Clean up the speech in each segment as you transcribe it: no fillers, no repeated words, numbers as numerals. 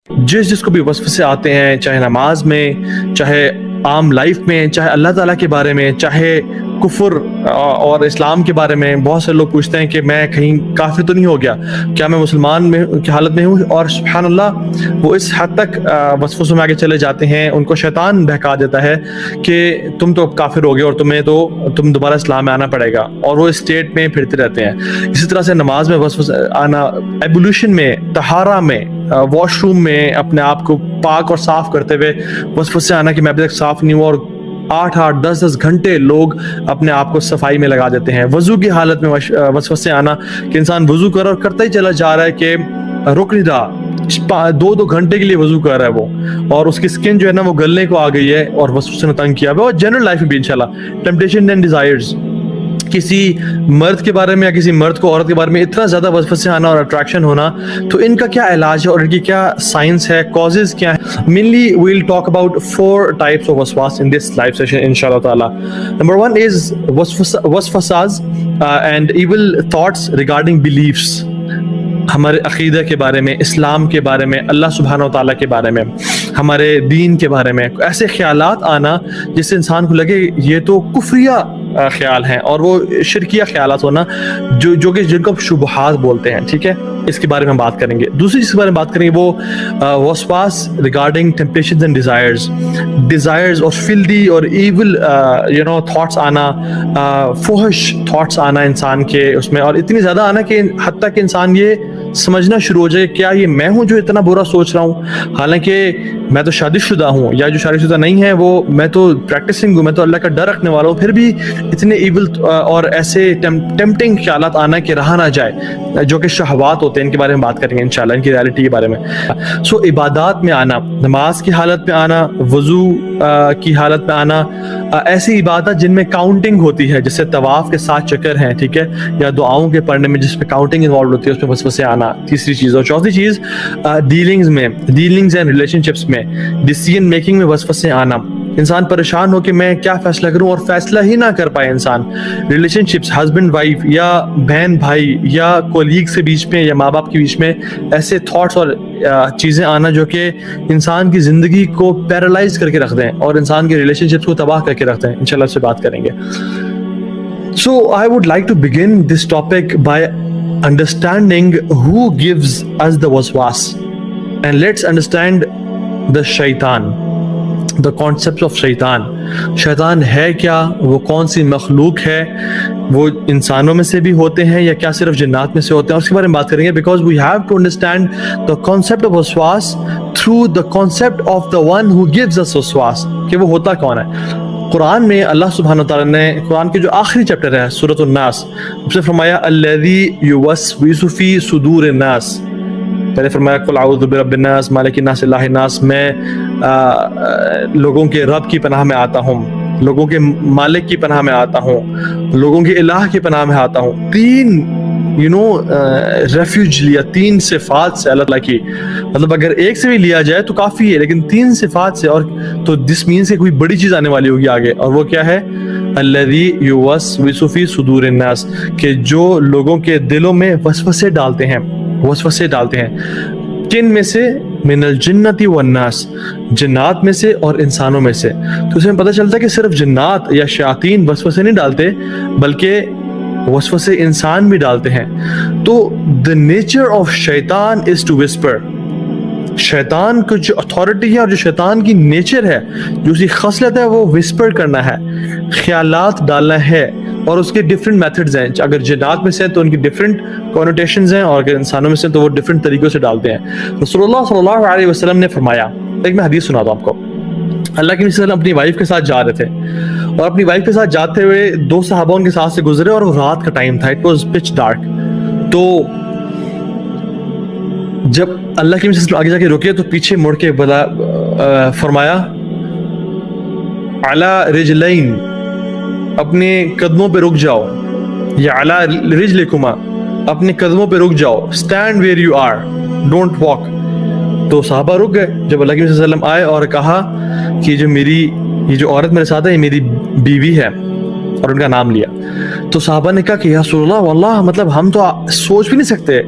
جس کو بھی وسوسے آتے ہیں، چاہے نماز میں، چاہے عام لائف میں، چاہے اللہ تعالیٰ کے بارے میں، چاہے کفر اور اسلام کے بارے میں، بہت سے لوگ پوچھتے ہیں کہ میں کہیں کافر تو نہیں ہو گیا، کیا میں مسلمان کی حالت میں ہوں؟ اور سبحان اللہ وہ اس حد تک وسوسوں میں آگے چلے جاتے ہیں، ان کو شیطان بہکا دیتا ہے کہ تم تو کافر ہو گئے اور تم دوبارہ اسلام میں آنا پڑے گا، اور وہ اسٹیٹ میں پھرتے رہتے ہیں۔ اسی طرح سے نماز میں وسوسہ آنا، ایبولیوشن میں، طہارہ میں، واش روم میں اپنے آپ کو پاک اور صاف کرتے ہوئے وسوسے آنا کہ میں ابھی تک صاف نہیں ہوں، اور 8 10 گھنٹے لوگ اپنے آپ کو صفائی میں لگا دیتے ہیں۔ وضو کی حالت میں وسوسے آنا کہ انسان وضو کر اور کرتا ہی چلا جا رہا ہے کہ رک نہیں رہا، 2 گھنٹے کے لیے وضو کر رہا ہے وہ، اور اس کی سکن جو ہے نا وہ گلنے کو آ گئی ہے اور وسوسے نے تنگ کیا ہوا ہے۔ اور جنرل لائف میں بھی انشاءاللہ ٹیمپٹیشن اینڈ ڈیزائرز، کسی مرد کے بارے میں یا کسی مرد کو عورت کے بارے میں اتنا زیادہ وسوسے آنا اور اٹریکشن ہونا، تو ان کا کیا علاج ہے اور ان کی کیا سائنس ہے، کازز کیا ہے؟ Mainly we will talk about 4 types of وسواس in this live session انشاءاللہ تعالی۔ Number 1 is وسوساز and evil thoughts regarding beliefs، ہمارے عقیدہ کے بارے میں، اسلام کے بارے میں، اللہ سبحانہ و تعالیٰ کے بارے میں، ہمارے دین کے بارے میں ایسے خیالات آنا جس سے انسان کو لگے یہ تو کفریہ خیال ہیں، اور وہ شرکیہ خیالات ہونا جو کہ جن کو شبہات بولتے ہیں، ٹھیک ہے، اس کے بارے میں ہم بات کریں گے۔ دوسری چیز کے بارے میں بات کریں گے وہ وسواس ریگارڈنگ ٹیمپٹیشنز اینڈ ڈیزائرز اور فلدی اور ایول تھاٹس آنا، فحش تھاٹس آنا انسان کے اس میں، اور اتنی زیادہ آنا کہ حتیٰ کہ انسان یہ سمجھنا شروع ہو جائے کیا یہ میں ہوں جو اتنا برا سوچ رہا ہوں، حالانکہ میں تو شادی شدہ ہوں، یا جو شادی شدہ نہیں ہے وہ میں تو پریکٹسنگ ہوں، میں تو اللہ کا ڈر رکھنے والا ہوں، پھر بھی اتنے ایول اور ایسے ٹیمپٹنگ خیالات آنا کہ رہا نہ جائے، جو کہ شہوات ہوتے ہیں، ان کے بارے میں بات کریں گے انشاءاللہ، ان کی ریالٹی کے بارے میں۔ سو عبادات میں آنا، نماز کی حالت میں آنا، وضو کی حالت میں آنا، ایسی عبادت جن میں کاؤنٹنگ ہوتی ہے، جیسے طواف کے 7 چکر ہیں، ٹھیک ہے، یا دعاؤں کے پڑھنے میں جس میں کاؤنٹنگ انوالو ہوتی ہے، اس میں وسوسے آنا، تیسری چیز۔ اور چوتھی چیز ڈیلنگز اینڈ ریلیشن شپس میں، ڈیسیژن میکنگ میں وسوسے آنا، انسان پریشان ہو کہ میں کیا فیصلہ کروں اور فیصلہ ہی نہ کر پائے انسان۔ ریلیشن شپس، ہسبینڈ وائف یا بہن بھائی یا کولیگ سے بیچ میں یا ماں باپ کے بیچ میں ایسے تھاٹس اور چیزیں آنا جو کہ انسان کی زندگی کو پیرالائز کر کے رکھ دیں اور انسان کے ریلیشن شپس کو تباہ کر کے رکھ دیں، انشاءاللہ اس سے بات کریں گے۔ So I would like to begin this topic by understanding who gives us the waswas, and let's understand the shaitan, the concept of shaitan. شیطان ہے کیا، وہ کون سی مخلوق ہے، وہ انسانوں میں سے بھی ہوتے ہیں یا کیا صرف جنات میں سے ہوتے ہیں، اس کے بارے میں بات کریں گے، because we have to understand the concept of waswas through the concept of the one who gives us waswas، کہ وہ ہوتا کون ہے۔ قرآن میں اللہ سبحانہ وتعالیٰ نے قرآن کے جو آخری چیپٹر ہے سورۃ الناس، اس میں فرمایا الذی یوسوس فی صدور الناس، پہلے فرمایا قل اعوذ برب الناس مالک الناس الہ الناس، میں لوگوں کے رب کی پناہ میں آتا ہوں، لوگوں کے مالک کی پناہ میں آتا ہوں، لوگوں کے الہ کی پناہ میں آتا ہوں۔ 3 ریفیوج لیا، 3 صفات سے اللہ تعالیٰ کی، مطلب اگر ایک سے بھی لیا جائے تو کافی ہے، لیکن 3 صفات سے، اور تو دس مینس کہ کوئی بڑی چیز آنے والی ہوگی آگے، اور وہ کیا ہے؟ الذی یوسوس فی صدور الناس، کہ جو لوگوں کے دلوں میں وسوسے ڈالتے ہیں، کن میں سے؟ من الجنۃ والناس، جنات میں سے اور انسانوں میں سے۔ تو اس میں پتہ چلتا ہے کہ صرف جنات یا شیاطین وسوسے نہیں ڈالتے، بلکہ وسوسے انسان بھی ڈالتے ہیں۔ تو the nature of شیطان is to whisper، شیطان کو جو اتھارٹی ہے اور جو شیطان کی نیچر ہے، جو اسی خصلت ہے، وہ whisper کرنا ہے، خیالات ڈالنا ہے، اور اس کے ڈفرینٹ میتھڈز ہیں۔ اگر جنات میں سے تو ان کی ڈفرینٹ کونوٹیشنز ہیں، اور اگر انسانوں میں سے تو وہ ڈفرینٹ طریقوں سے ڈالتے ہیں۔ رسول اللہ صلی اللہ علیہ وسلم نے فرمایا، ایک میں حدیث سناتا ہوں آپ کو، اللہ کے نبی صلی اللہ علیہ وسلم اپنی وائف کے ساتھ جا رہے تھے، اور اپنی وائف کے ساتھ جاتے ہوئے 2 صحابہ ان کے ساتھ سے گزرے، اور رات کا ٹائم تھا، اٹ واز پچ ڈارک۔ تو جب اللہ کے نبی صلی اللہ علیہ وسلم آگے جا کے رکے تو پیچھے مڑ کے فرمایا علی رجلین، اپنے قدموں پہ رک جاؤ، یا علی رجلکما، اپنے قدموں پہ رک جاؤ، stand where you are, don't walk. تو صحابہ رک گئے۔ جب اللہ کے نبی صلی اللہ علیہ وسلم آئے اور کہا کہ یہ جو عورت میرے ساتھ ہے یہ میری بیوی ہے، اور ان کا نام لیا، تو صحابہ نے کہا کہ یا رسول اللہ واللہ، مطلب ہم تو سوچ بھی نہیں سکتے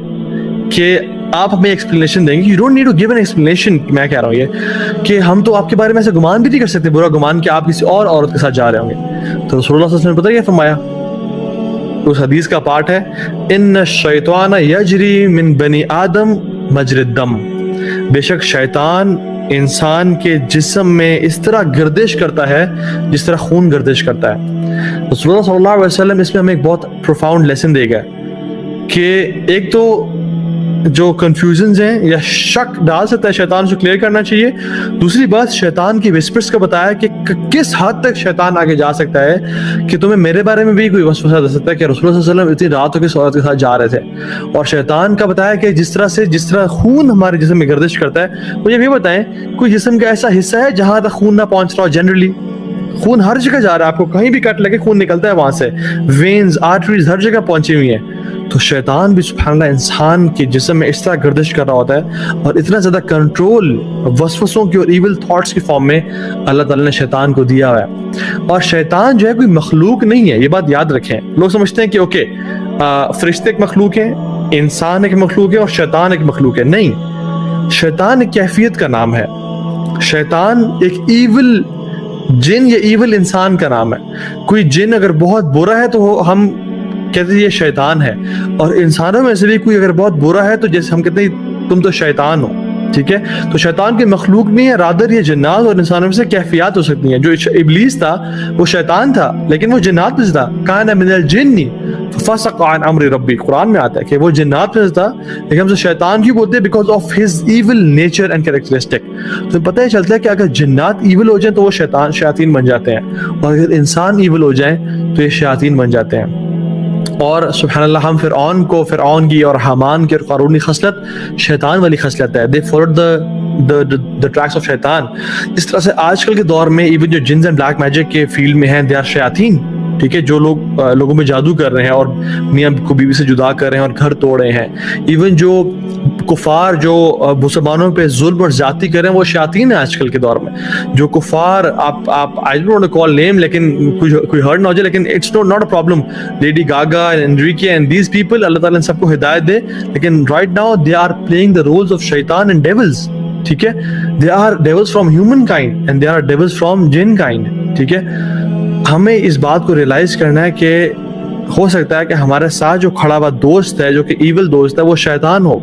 کہ آپ ہمیں ایکسپلینیشن دیں گے. You don't need to give an explanation. میں کہہ رہا ہوں یہ کہ ہم تو آپ کے بارے میں ایسے گمان بھی نہیں کر سکتے, برا گمان کہ آپ کسی اور عورت کے ساتھ جا رہے ہوں گے. تو رسول اللہ صلی اللہ علیہ وسلم نے پتہ کیا فرمایا, اس حدیث کا پارٹ ہے, ان الشیطان یجری من بنی آدم مجری الدم, بے شک شیطان انسان کے جسم میں اس طرح گردش کرتا ہے جس طرح خون گردش کرتا ہے. رسول اللہ صلی اللہ علیہ وسلم اس میں ہمیں ایک بہت پروفاؤنڈ لیسن دے گا کہ ایک تو جو کنفیوژنز ہیں یا شک ڈال سکتا ہے شیطان, سے کلیئر کرنا چاہیے. دوسری بات, شیطان کی وسپرز کا بتایا کہ کس حد تک شیطان آگے جا سکتا ہے کہ تمہیں میرے بارے میں بھی کوئی وسوسہ دے سکتا ہے کہ رسول اللہ صلی اللہ علیہ وسلم اتنی رات ہو کے عورت کے ساتھ جا رہے تھے. اور شیطان کا بتایا کہ جس طرح خون ہمارے جسم میں گردش کرتا ہے, مجھے یہ بتائیں کوئی جسم کا ایسا حصہ ہے جہاں تک خون نہ پہنچ رہا ہو؟ جنرلی خون ہر جگہ جا رہا ہے, آپ کو کہیں بھی کٹ لگے خون نکلتا ہے وہاں سے, وینز آرٹریز ہر جگہ پہنچی ہوئی ہیں. تو شیطان بھی سبحان اللہ انسان کے جسم میں اس طرح گردش کر رہا ہوتا ہے, اور اتنا زیادہ کنٹرول وسوسوں کی اور ایول تھاٹس کی فارم میں اللہ تعالیٰ نے شیطان کو دیا ہوا ہے. اور شیطان جو ہے کوئی مخلوق نہیں ہے, یہ بات یاد رکھیں. لوگ سمجھتے ہیں کہ اوکے فرشتے ایک مخلوق ہیں, انسان ایک مخلوق ہے اور شیطان ایک مخلوق ہے. نہیں, شیطان ایک کیفیت کا نام ہے. شیطان ایک ایول جن یا ایول انسان کا نام ہے. کوئی جن اگر بہت برا ہے تو ہم کہتے ہیں یہ شیطان ہے, اور انسانوں میں سے بھی کوئی اگر بہت برا ہے تو جیسے ہم کہتے ہیں تم تو شیطان ہو. ٹھیک ہے, تو شیطان کی مخلوق نہیں ہے, رادر یہ جنات اور انسانوں میں سے کیفیات ہو سکتی ہیں. جو ابلیس تھا وہ شیطان تھا لیکن وہ جنات میں سے تھا. کان من الجن ففسق عن امر ربی, قرآن میں آتا ہے کہ وہ جنات میں سے تھا, لیکن ہم سے شیطان کیوں بولتے ہیں؟ Because of his evil nature and characteristic. تو پتہ ہی چلتا ہے کہ اگر جنات ایول ہو جائیں تو وہ شیاطین بن جاتے ہیں, اور اگر انسان ایول ہو جائیں تو یہ شیاطین بن جاتے ہیں. اور سبحان اللہ ہم فرعون کی اور حامان کی اور قارون کی خصلت شیطان والی خصلت ہے. they followed the tracks of شیطان. اس طرح سے آج کل کے دور میں ایون جو جنز اینڈ بلیک میجک کے فیلڈ میں ہیں, they are شیاطین. ٹھیک ہے, جو لوگ لوگوں میں جادو کر رہے ہیں اور میاں کو بیوی سے جدا کر رہے ہیں اور گھر توڑ رہے ہیں. ایون جو کفار جو مسلمانوں پہ ظلم اور زیادتی کر رہے ہیں وہ شیاطین ہیں آج کل کے دور میں. جو کفار آپ I don't want to call name, لیکن کوئی ہرٹ نہ ہو جائے, لیکن it's not a problem. Lady Gaga and Enrique and these people, اللہ تعالیٰ ان سب کو ہدایت دے, لیکن right now they are playing the roles of شیطان and devils. ٹھیک ہے, they are devils from human kind and they are devils from jinn kind. ٹھیک ہے, ہمیں اس بات کو ریئلائز کرنا ہے کہ ہو سکتا ہے کہ ہمارے ساتھ جو کھڑا ہوا دوست ہے جو کہ ایول دوست ہے وہ شیطان ہو.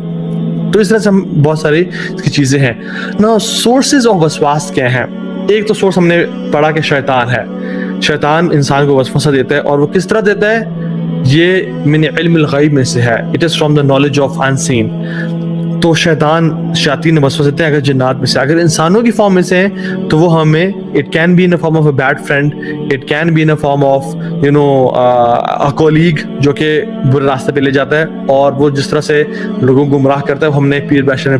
تو اس طرح سے بہت ساری اس کی چیزیں ہیں. نا سورسز آف وسواس کیا ہیں؟ ایک تو سورس ہم نے پڑھا کہ شیطان ہے. شیطان انسان کو وسوسہ دیتا ہے, اور وہ کس طرح دیتا ہے؟ یہ من علم الغیب میں سے ہے. It is from the knowledge of unseen. تو شیاطین وسوسہ دیتے ہیں اگر جنات میں سے. اگر انسانوں کی فارم میں سے ہیں تو وہ ہمیں it can be in a form of a bad friend, it can be in a form of a colleague جو کہ برے راستے پہ لے جاتا ہے, اور وہ جس طرح سے لوگوں کو گمراہ کرتا ہے. ہم نے پیر بیشر میں